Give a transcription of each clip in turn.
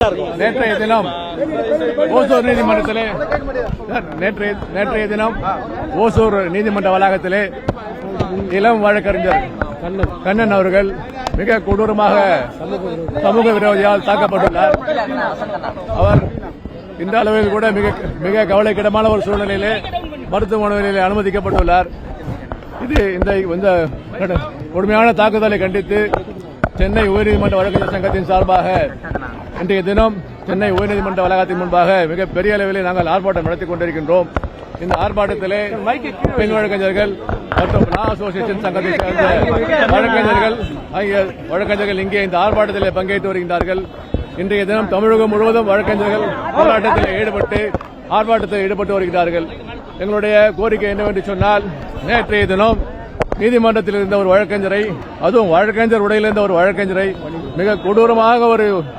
நேற்றைய தினம் ஓசூர் நீதிமன்றத்திலே நேற்றைய தினம் ஓசூர் நீதிமன்ற வளாகத்திலே இளம் வழக்கறிஞர் கண்ணன் அவர்கள் மிக கொடூரமாக சமூக விரோதியால் தாக்கப்பட்டுள்ளார். அவர் இந்த அளவில் கூட மிக கவலைக்கிடமான ஒரு சூழ்நிலையிலே மருத்துவமனையில் அனுமதிக்கப்பட்டுள்ளார். இந்த கொடுமையான தாக்குதலை கண்டித்து சென்னை உயர்நீதிமன்ற வழக்கறிஞர் சங்கத்தின் சார்பாக இன்றைய தினம் சென்னை உயர்நீதிமன்ற வளாகத்தின் முன்பாக மிக பெரிய அளவில் நாங்கள் ஆர்ப்பாட்டம் நடத்திக் கொண்டிருக்கின்றோம். இந்த ஆர்ப்பாட்டத்திலே பெண் வழக்கறிஞர்கள் மற்றும் லா அசோசியேஷன் சங்கத்தை சேர்ந்த வழக்கறிஞர்கள் ஆகிய வழக்கறிஞர்கள் இங்கே இந்த ஆர்ப்பாட்டத்திலே பங்கேற்று வருகின்றார்கள். இன்றைய தினம் தமிழகம் முழுவதும் வழக்கறிஞர்கள் போராட்டத்தில் ஆர்ப்பாட்டத்தில் ஈடுபட்டு வருகிறார்கள். எங்களுடைய கோரிக்கை என்னவென்று சொன்னால், நேற்றைய தினம் நீதிமன்றத்தில் இருந்த ஒரு வழக்கறிஞரை, அதுவும் வழக்கறிஞர் உடையில் இருந்த ஒரு வழக்கறிஞரை மிக கொடூரமாக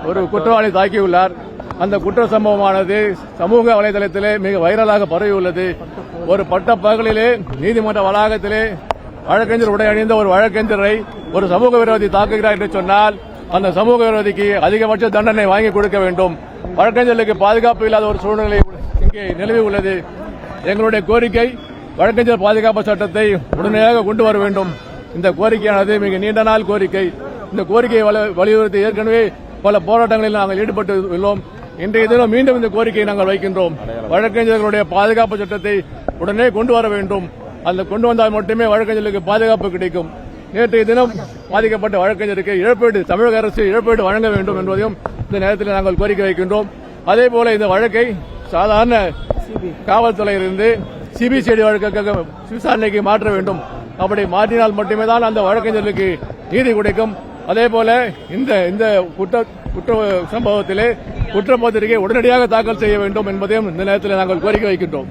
ஒரு குற்றவாளி தாக்கியுள்ளார். அந்த குற்ற சம்பவமானது சமூக வலைதளத்திலே மிக வைரலாக பரவியுள்ளது. ஒரு பட்ட பகலிலே நீதிமன்ற வளாகத்திலே வழக்கறிஞர் உடை அணிந்த ஒரு வழக்கறிஞரை ஒரு சமூக விரோதி தாக்குகிறார் என்று சொன்னால், அந்த சமூக விரோதிக்கு அதிகபட்ச தண்டனை வாங்கி கொடுக்க வேண்டும். வழக்கறிஞர்களுக்கு பாதுகாப்பு இல்லாத ஒரு சூழ்நிலை இங்கே நிலவி உள்ளது. எங்களுடைய கோரிக்கை, வழக்கறிஞர் பாதுகாப்பு சட்டத்தை உடனடியாக கொண்டு வர வேண்டும். இந்த கோரிக்கையானது மிக நீண்ட நாள் கோரிக்கை. இந்த கோரிக்கையை வலியுறுத்தி ஏற்கனவே பல போராட்டங்களில் நாங்கள் ஈடுபட்டு உள்ளோம். இன்றைய தினம் மீண்டும் இந்த கோரிக்கையை நாங்கள் வைக்கின்றோம். வழக்கறிஞர்களுடைய பாதுகாப்பு சட்டத்தை உடனே கொண்டு வர வேண்டும். அந்த கொண்டு வந்தால் மட்டுமே வழக்கறிஞர்களுக்கு பாதுகாப்பு கிடைக்கும். நேற்றைய தினம் பாதிக்கப்பட்ட வழக்கறிஞருக்கு இழப்பீடு, தமிழக அரசு இழப்பீடு வழங்க வேண்டும் என்பதையும் இந்த நேரத்தில் நாங்கள் கோரிக்கை வைக்கின்றோம். அதேபோல இந்த வழக்கை சாதாரண காவல்துறையிலிருந்து சிபிசிஐடி வழக்காக விசாரணைக்கு மாற்ற வேண்டும். அப்படி மாற்றினால் மட்டுமே தான் அந்த வழக்கறிஞர்களுக்கு நீதி கிடைக்கும். அதேபோல இந்த குற்ற சம்பவத்திலே குற்றப்பத்திரிகை உடனடியாக தாக்கல் செய்ய வேண்டும் என்பதையும் இந்த நேரத்தில் நாங்கள் கோரிக்கை வைக்கின்றோம்.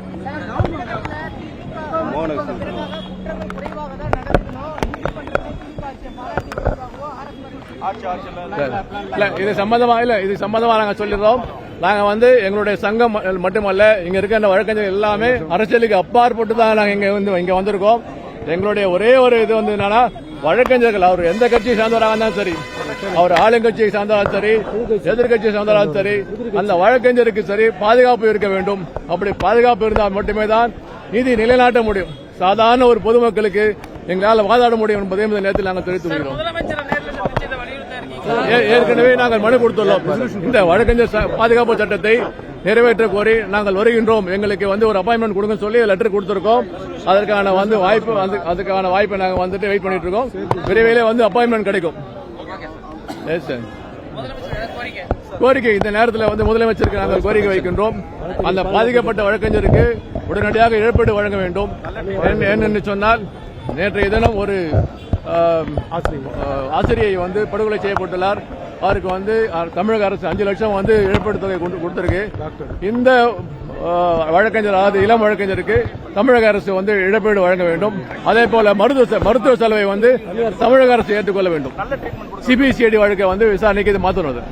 இது சம்பந்தமா நாங்கள் சொல்லிடுறோம். நாங்க எங்களுடைய சங்கம் மட்டுமல்ல, இங்க இருக்க வழக்கறிஞர்கள் எல்லாமே அரசியலுக்கு அப்பாற்பட்டு தான் நாங்க இங்க வந்திருக்கோம். எங்களுடைய ஒரே ஒரு இது என்னன்னா, வழக்கறிஞர்கள் அவர் எந்த கட்சியை சார்ந்தவராக இருந்தாலும் சரி, அவர் ஆளுங்கட்சியை சார்ந்தாலும் சரி, எதிர்கட்சியை சார்ந்தாலும் சரி, அந்த வழக்கறிஞருக்கு சரி பாதுகாப்பு இருக்க வேண்டும். அப்படி பாதுகாப்பு இருந்தால் மட்டுமே தான் நீதி நிலைநாட்ட முடியும். சாதாரண ஒரு பொதுமக்களுக்கு எங்களால் வாதாட முடியும் என்பதையும் இந்த நேரத்தில் நாங்கள் தெரிவித்துள்ளோம். ஏற்கனவே நாங்கள் மனு கொடுத்துள்ளோம். இந்த வழக்கறிஞர் பாதுகாப்பு சட்டத்தை நிறைவேற்ற கோரி நாங்கள் வருகின்றோம். எங்களுக்கு ஒரு அப்பாயின்மெண்ட் கொடுங்க சொல்லி லெட்டர் கொடுத்திருக்கோம். அதற்கான வாய்ப்பை நாங்கள் வெயிட் பண்ணிட்டு இருக்கோம். விரைவிலே அப்பாயின்மெண்ட் கிடைக்கும். கோரிக்கை இந்த நேரத்தில் முதலமைச்சருக்கு நாங்கள் கோரிக்கை வைக்கின்றோம். அந்த பாதிக்கப்பட்ட வழக்கறிஞருக்கு உடனடியாக இழப்பீடு வழங்க வேண்டும். என்னென்று சொன்னால், நேற்றைய தினம் ஒரு ஆசிரியை படுகொலை செய்யப்பட்டுள்ளார். அவருக்கு தமிழக அரசு 5 லட்சம் இழப்பீடு தொகை கொடுத்திருக்கு. இந்த வழக்கறிஞர், அதாவது இளம் வழக்கறிஞருக்கு தமிழக அரசு இழப்பீடு வழங்க வேண்டும். அதே போல மருத்துவ செலவை தமிழக அரசு ஏற்றுக்கொள்ள வேண்டும். சிபிசிஐடி வழக்கை விசாரணைக்கு இது மாற்றணும்.